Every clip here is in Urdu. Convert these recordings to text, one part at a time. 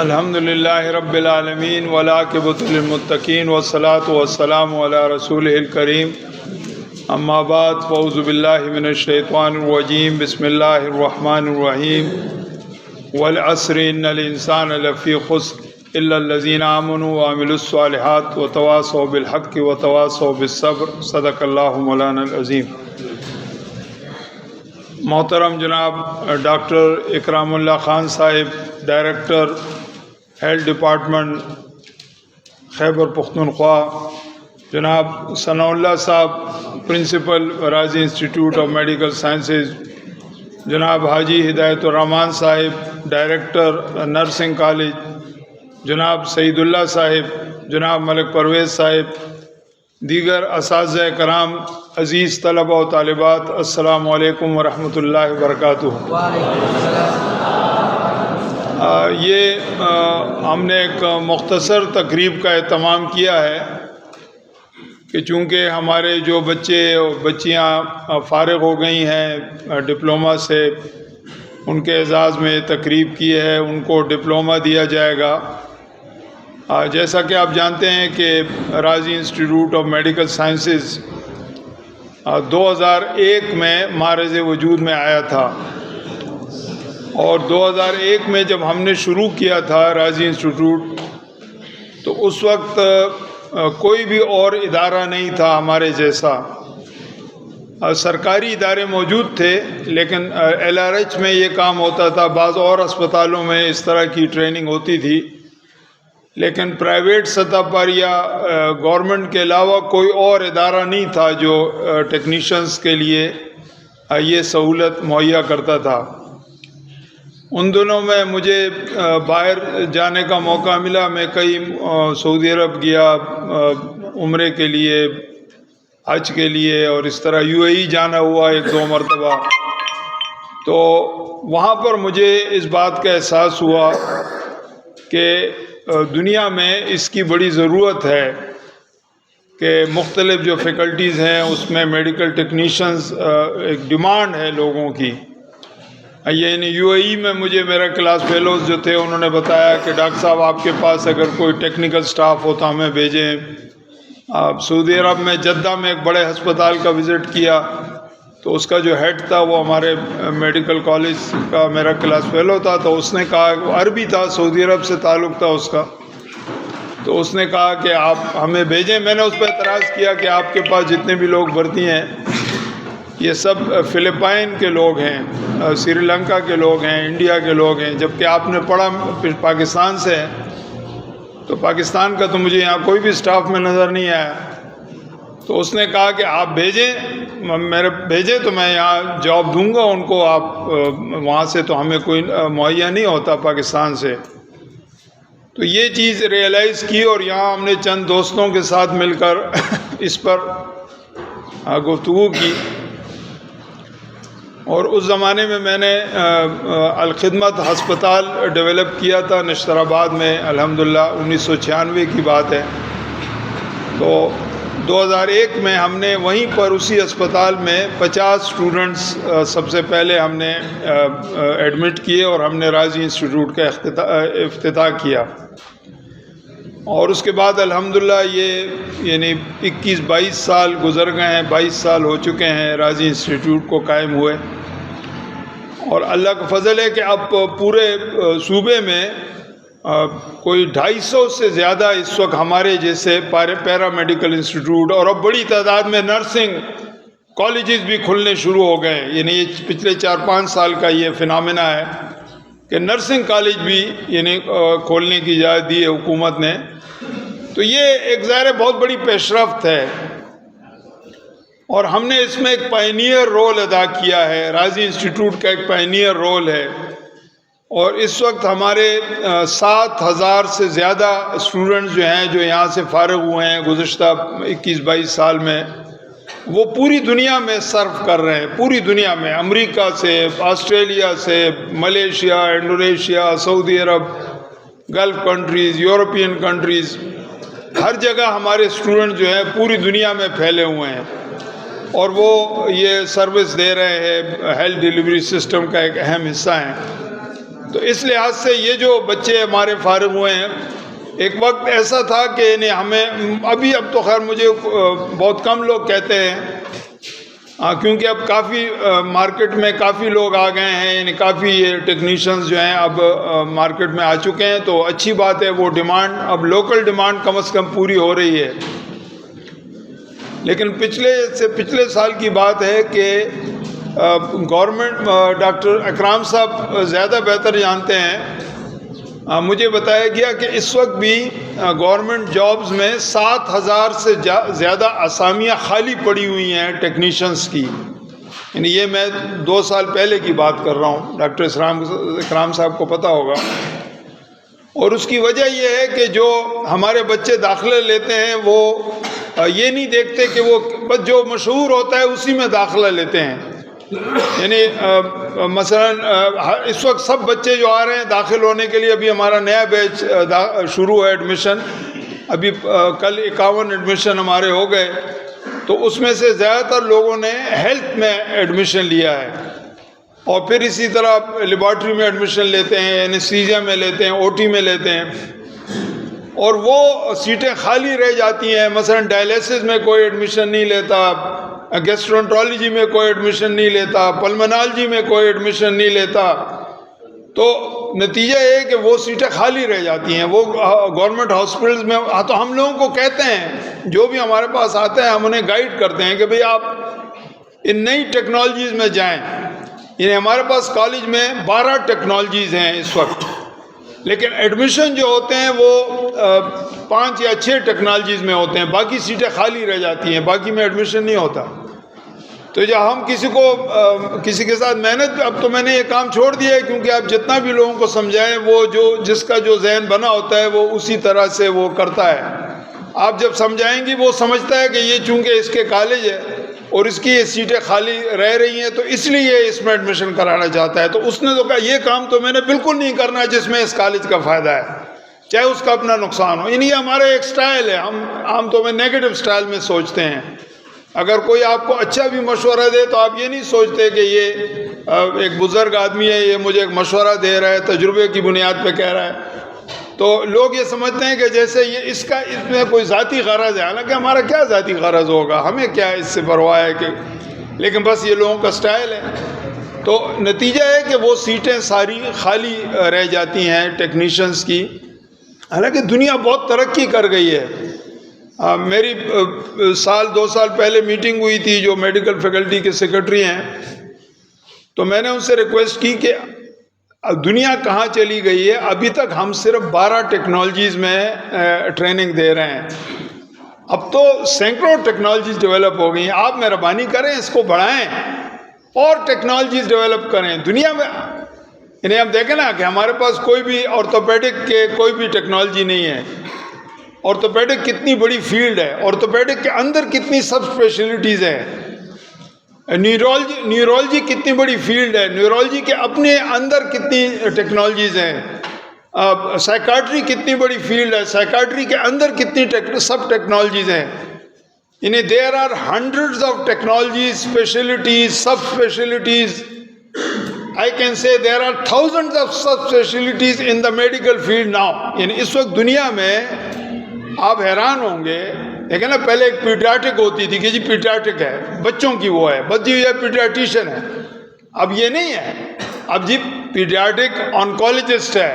الحمد للہ رب العالمین والعاقبۃ للمتقین والصلاۃ والسلام علی رسولہ الکریم اما بعد فاعوذ باللہ من الشیطان الرجیم بسم اللہ الرحمن الرحیم والعصر ان الانسان لفی خسر الا الذین آمنوا وعملوا الصالحات وتواصوا بالحق وتواصوا بالصبر صدق اللہ مولانا العظیم۔ محترم جناب ڈاکٹر اکرام اللہ خان صاحب، director health department Khyber Pakhtunkhwa, جناب ثناء اللہ صاحب پرنسپل راضی انسٹیٹیوٹ آف میڈیکل سائنسز، جناب حاجی ہدایت الرحمان صاحب ڈائریکٹر نرسنگ کالج، جناب سعید اللہ صاحب، جناب ملک پرویز صاحب، دیگر اساتذہ کرام، عزیز طلبہ و طالبات، السلام علیکم ورحمۃ اللہ وبرکاتہ۔ یہ ہم نے ایک مختصر تقریب کا اہتمام کیا ہے کہ چونکہ ہمارے جو بچے اور بچیاں فارغ ہو گئی ہیں ڈپلومہ سے، ان کے اعزاز میں تقریب کی ہے، ان کو ڈپلومہ دیا جائے گا۔ جیسا کہ آپ جانتے ہیں کہ راضی انسٹیٹیوٹ آف میڈیکل سائنسز 2001 میں معرض وجود میں آیا تھا، اور 2001 میں جب ہم نے شروع کیا تھا راضی انسٹیٹیوٹ، تو اس وقت کوئی بھی اور ادارہ نہیں تھا ہمارے جیسا۔ سرکاری ادارے موجود تھے، لیکن LRH میں یہ کام ہوتا تھا، بعض اور اسپتالوں میں اس طرح کی ٹریننگ ہوتی تھی، لیکن پرائیویٹ سطح پر یا گورنمنٹ کے علاوہ کوئی اور ادارہ نہیں تھا جو ٹیکنیشینز کے لیے یہ سہولت مہیا کرتا تھا۔ ان دنوں میں مجھے باہر جانے کا موقع ملا، میں کئی سعودی عرب گیا عمرے کے لیے، حج کے لیے، اور اس طرح UAE جانا ہوا 1-2 مرتبہ۔ تو وہاں پر مجھے اس بات کا احساس ہوا کہ دنیا میں اس کی بڑی ضرورت ہے کہ مختلف جو فیکلٹیز ہیں اس میں میڈیکل ٹیکنیشینز ایک ڈیمانڈ ہے لوگوں کی۔ یعنی UAE میں مجھے میرا کلاس فیلوز جو تھے انہوں نے بتایا کہ ڈاکٹر صاحب آپ کے پاس اگر کوئی ٹیکنیکل سٹاف ہو تو ہمیں بھیجیں۔ سعودی عرب میں جدہ میں ایک بڑے ہسپتال کا وزٹ کیا، تو اس کا جو ہیڈ تھا وہ ہمارے میڈیکل کالج کا میرا کلاس فیلو تھا، تو اس نے کہا، عربی تھا، سعودی عرب سے تعلق تھا اس کا، تو اس نے کہا کہ آپ ہمیں بھیجیں۔ میں نے اس پہ اعتراض کیا کہ آپ کے پاس جتنے بھی لوگ بھرتی ہیں یہ سب فلپائن کے لوگ ہیں، سری لنکا کے لوگ ہیں، انڈیا کے لوگ ہیں، جبکہ آپ نے پڑھا پاکستان سے ہے، تو پاکستان کا تو مجھے یہاں کوئی بھی سٹاف میں نظر نہیں آیا۔ تو اس نے کہا کہ آپ بھیجیں تو میں یہاں جاب دوں گا ان کو، آپ وہاں سے تو ہمیں کوئی مہیا نہیں ہوتا پاکستان سے۔ تو یہ چیز ریئلائز کی، اور یہاں ہم نے چند دوستوں کے ساتھ مل کر اس پر گفتگو کی، اور اس زمانے میں نے الخدمت ہسپتال ڈیولپ کیا تھا نشتر آباد میں، الحمدللہ 1996 کی بات ہے۔ تو 2001 میں ہم نے وہیں پر اسی اسپتال میں 50 اسٹوڈنٹس سب سے پہلے ہم نے ایڈمٹ کیے، اور ہم نے راضی انسٹیٹیوٹ کا افتتاح کیا، اور اس کے بعد الحمدللہ یہ یعنی 21-22 سال گزر گئے ہیں، 22 سال ہو چکے ہیں راضی انسٹیٹیوٹ کو قائم ہوئے، اور اللہ کا فضل ہے کہ اب پورے صوبے میں کوئی 250 سے زیادہ اس وقت ہمارے جیسے پیرا میڈیکل انسٹیٹیوٹ، اور اب بڑی تعداد میں نرسنگ کالجز بھی کھلنے شروع ہو گئے ہیں۔ یعنی یہ پچھلے 4-5 سال کا یہ فنامنا ہے کہ نرسنگ کالج بھی یعنی کھولنے کی اجازت دی ہے حکومت نے۔ تو یہ ایک ظاہر بہت بڑی پیش رفت ہے، اور ہم نے اس میں ایک پائنیئر رول ادا کیا ہے، راضی انسٹیٹیوٹ کا ایک پائنیئر رول ہے، اور اس وقت ہمارے 7,000 سے زیادہ اسٹوڈنٹس جو ہیں جو یہاں سے فارغ ہوئے ہیں گزشتہ 21-22 سال میں، وہ پوری دنیا میں سرو کر رہے ہیں، پوری دنیا میں، امریکہ سے، آسٹریلیا سے، ملیشیا، انڈونیشیا، سعودی عرب، گلف کنٹریز، یورپین کنٹریز، ہر جگہ ہمارے اسٹوڈنٹ جو ہیں پوری دنیا میں پھیلے ہوئے ہیں، اور وہ یہ سروس دے رہے ہیں، ہیلتھ ڈیلیوری سسٹم کا ایک اہم حصہ ہیں۔ تو اس لحاظ سے یہ جو بچے ہمارے فارغ ہوئے ہیں، ایک وقت ایسا تھا کہ ہمیں اب تو خیر مجھے بہت کم لوگ کہتے ہیں، کیونکہ اب کافی مارکیٹ میں کافی لوگ آ گئے ہیں، یعنی کافی ٹیکنیشینز جو ہیں اب مارکیٹ میں آ چکے ہیں، تو اچھی بات ہے، وہ ڈیمانڈ اب لوکل ڈیمانڈ کم از کم پوری ہو رہی ہے۔ لیکن پچھلے سال کی بات ہے کہ گورنمنٹ، ڈاکٹر اکرام صاحب زیادہ بہتر جانتے ہیں، مجھے بتایا گیا کہ اس وقت بھی گورنمنٹ جابز میں 7,000 سے زیادہ اسامیاں خالی پڑی ہوئی ہیں ٹیکنیشینز کی، یعنی یہ میں 2 سال پہلے کی بات کر رہا ہوں، ڈاکٹر اکرام صاحب کو پتہ ہوگا۔ اور اس کی وجہ یہ ہے کہ جو ہمارے بچے داخلہ لیتے ہیں وہ یہ نہیں دیکھتے کہ وہ بس جو مشہور ہوتا ہے اسی میں داخلہ لیتے ہیں، یعنی مثلا اس وقت سب بچے جو آ رہے ہیں داخل ہونے کے لیے، ابھی ہمارا نیا بیچ شروع ہے ایڈمیشن، ابھی کل 51 ایڈمیشن ہمارے ہو گئے، تو اس میں سے زیادہ تر لوگوں نے ہیلتھ میں ایڈمیشن لیا ہے، اور پھر اسی طرح لیبارٹری میں ایڈمیشن لیتے ہیں، اینستھیزیا میں لیتے ہیں، او ٹی میں لیتے ہیں، اور وہ سیٹیں خالی رہ جاتی ہیں۔ مثلا ڈائلیسس میں کوئی ایڈمیشن نہیں لیتا، گیسٹرونٹرولوجی میں کوئی ایڈمیشن نہیں لیتا، پلمنالوجی میں کوئی ایڈمیشن نہیں لیتا، تو نتیجہ یہ ہے کہ وہ سیٹیں خالی رہ جاتی ہیں۔ وہ گورنمنٹ ہاسپٹلز میں تو ہم لوگوں کو کہتے ہیں، جو بھی ہمارے پاس آتے ہیں ہم انہیں گائیڈ کرتے ہیں کہ بھئی آپ ان نئی ٹیکنالوجیز میں جائیں، یعنی ہمارے پاس کالج میں 12 ٹیکنالوجیز ہیں اس وقت، لیکن ایڈمیشن جو ہوتے ہیں وہ 5 یا 6 ٹیکنالوجیز میں ہوتے ہیں، باقی سیٹیں خالی رہ جاتی ہیں، باقی میں ایڈمیشن نہیں ہوتا۔ تو جب ہم کسی کے ساتھ محنت، اب تو میں نے یہ کام چھوڑ دیا ہے، کیونکہ آپ جتنا بھی لوگوں کو سمجھائیں، وہ جس کا جو ذہن بنا ہوتا ہے وہ اسی طرح سے وہ کرتا ہے۔ آپ جب سمجھائیں گی وہ سمجھتا ہے کہ یہ چونکہ اس کے کالج ہے اور اس کی یہ سیٹیں خالی رہ رہی ہیں تو اس لیے اس میں ایڈمیشن کرانا چاہتا ہے، تو اس نے تو کہا یہ کام تو میں نے بالکل نہیں کرنا جس میں اس کالج کا فائدہ ہے، چاہے اس کا اپنا نقصان ہو۔ یعنی یہ ہمارا ایک سٹائل ہے، ہم عام طور میں نیگیٹو سٹائل میں سوچتے ہیں۔ اگر کوئی آپ کو اچھا بھی مشورہ دے تو آپ یہ نہیں سوچتے کہ یہ ایک بزرگ آدمی ہے، یہ مجھے ایک مشورہ دے رہا ہے، تجربے کی بنیاد پہ کہہ رہا ہے، تو لوگ یہ سمجھتے ہیں کہ جیسے یہ اس میں کوئی ذاتی غرض ہے، حالانکہ ہمارا کیا ذاتی غرض ہوگا، ہمیں کیا اس سے پرواہ ہے کہ، لیکن بس یہ لوگوں کا سٹائل ہے۔ تو نتیجہ ہے کہ وہ سیٹیں ساری خالی رہ جاتی ہیں ٹیکنیشینز کی، حالانکہ دنیا بہت ترقی کر گئی ہے۔ میری 2 سال پہلے میٹنگ ہوئی تھی جو میڈیکل فیکلٹی کے سیکرٹری ہیں، تو میں نے ان سے ریکویسٹ کی کہ دنیا کہاں چلی گئی ہے، ابھی تک ہم صرف 12 ٹیکنالوجیز میں ٹریننگ دے رہے ہیں، اب تو سینکڑوں ٹیکنالوجیز ڈیولپ ہو گئی ہیں، آپ مہربانی کریں اس کو بڑھائیں اور ٹیکنالوجیز ڈیولپ کریں دنیا میں۔ یعنی آپ دیکھیں نا کہ ہمارے پاس کوئی بھی آرتھوپیڈک کے کوئی بھی ٹیکنالوجی نہیں ہے، آرتھوپیڈک کتنی بڑی فیلڈ ہے، آرتھوپیڈک کے اندر کتنی سب اسپیشلٹیز ہیں، نیورولوجی کتنی بڑی فیلڈ ہے، نیورولوجی کے اپنے اندر کتنی ٹیکنالوجیز ہیں، سائیکاٹری کتنی بڑی فیلڈ ہے، سائیکاٹری کے اندر کتنی سب ٹیکنالوجیز ہیں، یعنی there are hundreds of technologies, specialities, سب specialities, I can say there are thousands of subspecialties in the medical field now. یعنی اس وقت دنیا میں آپ حیران ہوں گے، دیکھیں نا پہلے ایک پیڈیاٹرک ہوتی تھی کہ جی پیڈیاٹرک ہے، بچوں کی وہ ہے، بس جی یہ پیڈیاٹیشین ہے، اب یہ نہیں ہے، اب جی پیڈیاٹرک آنکولوجسٹ ہے،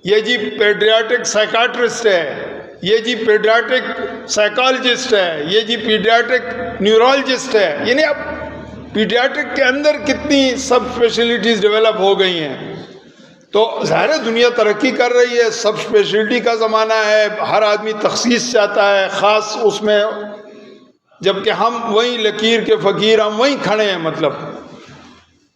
یہ جی پیڈیاٹرک سائیکاٹرسٹ ہے، یہ جی پیڈیاٹرک سائیکالوجسٹ ہے، یہ جی پیڈیاٹرک نیورولوجسٹ ہے، یعنی اب پیڈیاٹرک کے اندر کتنی سب اسپیشلٹیز ڈیولپ ہو گئی ہیں۔ تو ظاہر ہے دنیا ترقی کر رہی ہے، سب اسپیشلٹی کا زمانہ ہے، ہر آدمی تخصیص چاہتا ہے خاص اس میں، جبکہ ہم وہیں لکیر کے فقیر، ہم وہیں کھڑے ہیں مطلب،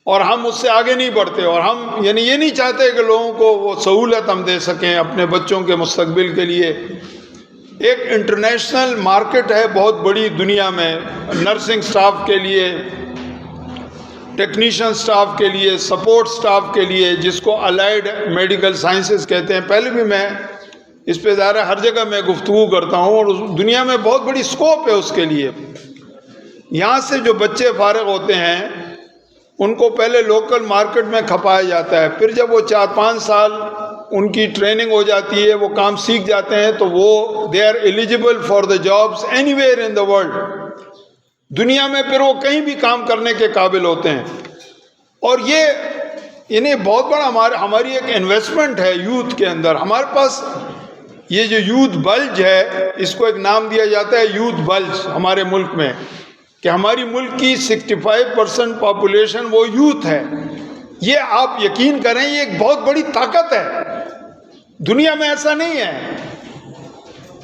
اور ہم اس سے آگے نہیں بڑھتے، اور ہم یعنی یہ نہیں چاہتے کہ لوگوں کو وہ سہولت ہم دے سکیں اپنے بچوں کے مستقبل کے لیے۔ ایک انٹرنیشنل مارکیٹ ہے بہت بڑی دنیا میں، نرسنگ سٹاف کے لیے، ٹیکنیشین سٹاف کے لیے، سپورٹ سٹاف کے لیے، جس کو الائیڈ میڈیکل سائنسز کہتے ہیں۔ پہلے بھی میں اس پہ ظاہر ہر جگہ میں گفتگو کرتا ہوں، اور دنیا میں بہت بڑی سکوپ ہے اس کے لیے۔ یہاں سے جو بچے فارغ ہوتے ہیں ان کو پہلے لوکل مارکیٹ میں کھپایا جاتا ہے، پھر جب وہ 4-5 سال ان کی ٹریننگ ہو جاتی ہے، وہ کام سیکھ جاتے ہیں، تو وہ they are eligible for the jobs anywhere in the world, دنیا میں پھر وہ کہیں بھی کام کرنے کے قابل ہوتے ہیں. اور یہ یعنی بہت بڑا ہماری ایک انویسٹمنٹ ہے یوتھ کے اندر. ہمارے پاس یہ جو یوتھ بلج ہے، اس کو ایک نام دیا جاتا ہے یوتھ بلج ہمارے ملک میں، کہ ہماری ملک کی 65% پاپولیشن وہ یوتھ ہے. یہ آپ یقین کریں، یہ ایک بہت بڑی طاقت ہے. دنیا میں ایسا نہیں ہے.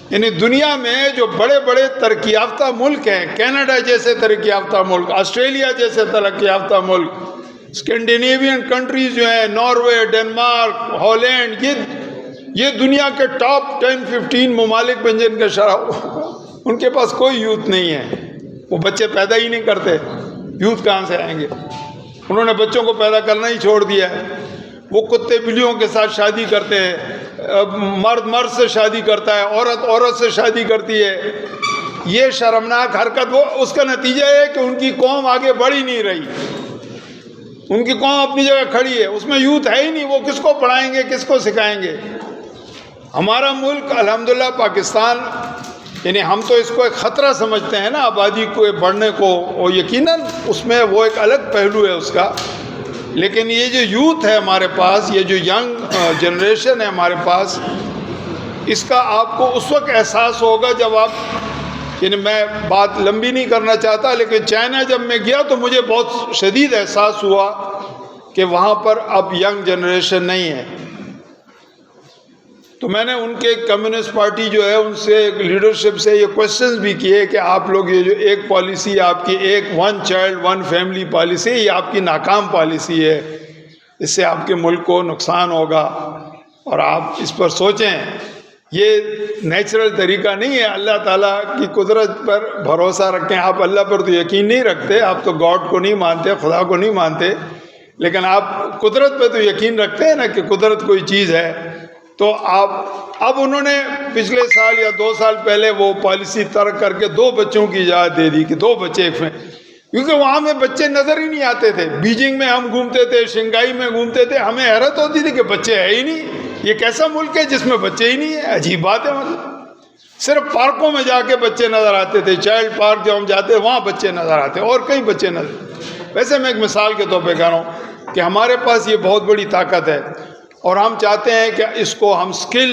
یعنی دنیا میں جو بڑے بڑے ترقی یافتہ ملک ہیں، کینیڈا جیسے ترقی یافتہ ملک، آسٹریلیا جیسے ترقی یافتہ ملک، اسکینڈینیوین کنٹریز جو ہیں، ناروے، ڈنمارک، ہالینڈ، یہ دنیا کے ٹاپ 10-15 ممالک میں جن کا شرح، ان کے پاس کوئی یوتھ نہیں ہے. وہ بچے پیدا ہی نہیں کرتے، یوتھ کہاں سے آئیں گے؟ انہوں نے بچوں کو پیدا کرنا ہی چھوڑ دیا ہے. وہ کتے بلیوں کے ساتھ شادی کرتے ہیں، مرد مرد سے شادی کرتا ہے، عورت عورت سے شادی کرتی ہے. یہ شرمناک حرکت، وہ اس کا نتیجہ ہے کہ ان کی قوم آگے بڑھ ہی نہیں رہی. ان کی قوم اپنی جگہ کھڑی ہے، اس میں یوتھ ہے ہی نہیں. وہ کس کو پڑھائیں گے، کس کو سکھائیں گے؟ ہمارا ملک الحمدللہ پاکستان، یعنی ہم تو اس کو ایک خطرہ سمجھتے ہیں نا آبادی کو بڑھنے کو، اور یقیناً اس میں وہ ایک الگ پہلو ہے اس کا. لیکن یہ جو یوتھ ہے ہمارے پاس، یہ جو ینگ جنریشن ہے ہمارے پاس، اس کا آپ کو اس وقت احساس ہوگا جب آپ، یعنی میں بات لمبی نہیں کرنا چاہتا، لیکن چائنا جب میں گیا تو مجھے بہت شدید احساس ہوا کہ وہاں پر اب ینگ جنریشن نہیں ہے. تو میں نے ان کے کمیونسٹ پارٹی جو ہے ان سے، لیڈرشپ سے یہ کوشچنز بھی کیے کہ آپ لوگ یہ جو ایک پالیسی آپ کی، ایک 1 چائلڈ 1 فیملی پالیسی، یہ آپ کی ناکام پالیسی ہے، اس سے آپ کے ملک کو نقصان ہوگا، اور آپ اس پر سوچیں. یہ نیچرل طریقہ نہیں ہے. اللہ تعالیٰ کی قدرت پر بھروسہ رکھیں. آپ اللہ پر تو یقین نہیں رکھتے، آپ تو گاڈ کو نہیں مانتے، خدا کو نہیں مانتے، لیکن آپ قدرت پہ تو یقین رکھتے ہیں نا کہ قدرت کوئی چیز ہے. تو اب انہوں نے پچھلے سال یا 2 سال پہلے وہ پالیسی ترک کر کے 2 بچوں کی اجازت دے دی کہ 2 بچے ایک میں، کیونکہ وہاں میں بچے نظر ہی نہیں آتے تھے. بیجنگ میں ہم گھومتے تھے، شنگھائی میں گھومتے تھے، ہمیں حیرت ہوتی تھی کہ بچے ہے ہی نہیں. یہ کیسا ملک ہے جس میں بچے ہی نہیں ہیں؟ عجیب بات ہے. مطلب صرف پارکوں میں جا کے بچے نظر آتے تھے، چائلڈ پارک جو ہم جاتے وہاں بچے نظر آتے، اور کئی بچے نظر. ویسے میں ایک مثال کے طور پہ کہہ رہا ہوں کہ ہمارے پاس یہ بہت بڑی طاقت ہے، اور ہم چاہتے ہیں کہ اس کو ہم سکل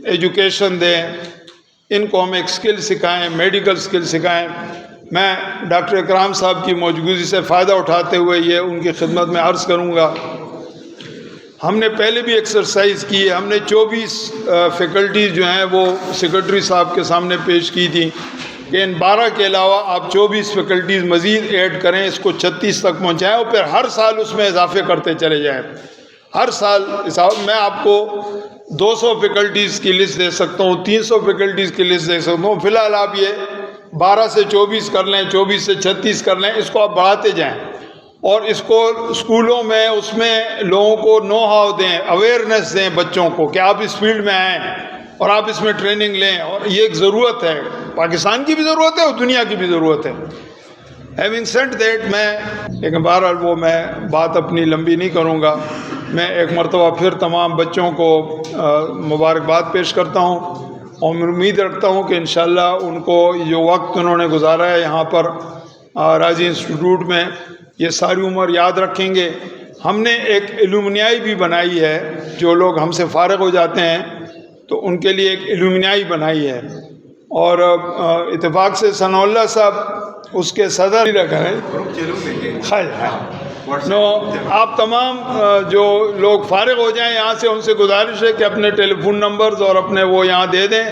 ایجوکیشن دیں، ان کو ہم ایک سکل سکھائیں، میڈیکل سکل سکھائیں. میں ڈاکٹر اکرام صاحب کی موجودگی سے فائدہ اٹھاتے ہوئے یہ ان کی خدمت میں عرض کروں گا. ہم نے پہلے بھی ایکسرسائز کی ہے. ہم نے 24 فیکلٹیز جو ہیں وہ سیکرٹری صاحب کے سامنے پیش کی تھی کہ ان 12 کے علاوہ آپ 24 فیکلٹیز مزید ایڈ کریں، اس کو 36 تک پہنچائیں، اور پھر ہر سال اس میں اضافے کرتے چلے جائیں. ہر سال میں آپ کو 200 فیکلٹیز کی لسٹ دے سکتا ہوں، 300 فیکلٹیز کی لسٹ دے سکتا ہوں. فی الحال آپ یہ 12 سے 24 کر لیں، 24 سے 36 کر لیں، اس کو آپ بڑھاتے جائیں. اور اس کو اسکولوں میں، اس میں لوگوں کو نو ہاؤ دیں، اویئرنیس دیں بچوں کو کہ آپ اس فیلڈ میں آئیں اور آپ اس میں ٹریننگ لیں. اور یہ ایک ضرورت ہے، پاکستان کی بھی ضرورت ہے اور دنیا کی بھی ضرورت ہے. ہیونگ سیڈ دیٹ، لیکن بہرحال وہ میں بات اپنی لمبی نہیں کروں گا. میں ایک مرتبہ پھر تمام بچوں کو مبارکباد پیش کرتا ہوں، اور میں امید رکھتا ہوں کہ انشاءاللہ ان کو جو وقت انہوں نے گزارا ہے یہاں پر راضی انسٹیٹیوٹ میں، یہ ساری عمر یاد رکھیں گے. ہم نے ایک ایلومنیائی بھی بنائی ہے، جو لوگ ہم سے فارغ ہو جاتے ہیں تو ان کے لیے ایک ایلومنیائی بنائی ہے، اور اتفاق سے ثناء اللہ صاحب اس کے صدر رکھا ہے. آپ تمام جو لوگ فارغ ہو جائیں یہاں سے، ان سے گزارش ہے کہ اپنے ٹیلی فون نمبرز اور اپنے وہ یہاں دے دیں،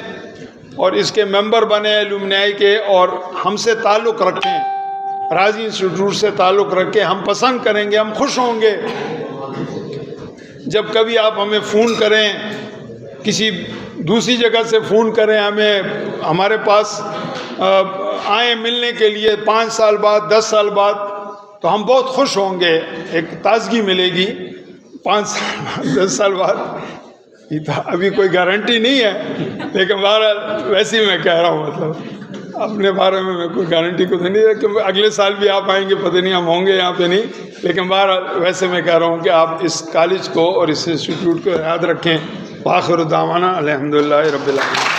اور اس کے ممبر بنے ایلومنیائی کے، اور ہم سے تعلق رکھیں، راضی انسٹیٹیوٹ سے تعلق رکھیں. ہم پسند کریں گے، ہم خوش ہوں گے جب کبھی آپ ہمیں فون کریں، کسی دوسری جگہ سے فون کریں ہمیں، ہمارے پاس آئیں ملنے کے لیے 5 سال بعد، 10 سال بعد، تو ہم بہت خوش ہوں گے. ایک تازگی ملے گی 5 سال بعد، 10 سال بعد. یہ تو ابھی کوئی گارنٹی نہیں ہے، لیکن بہرحال ویسے ہی میں کہہ رہا ہوں. مطلب اپنے بارے میں کوئی گارنٹی کو نہیں ہے کہ اگلے سال بھی آپ آئیں گے، پتہ نہیں ہم ہوں گے یہاں پہ نہیں، لیکن بہرحال ویسے میں کہہ رہا ہوں کہ آپ اس کالج کو اور اس انسٹیٹیوٹ کو یاد رکھیں۔ وآخر دعوانا الحمدللہ رب العالمین۔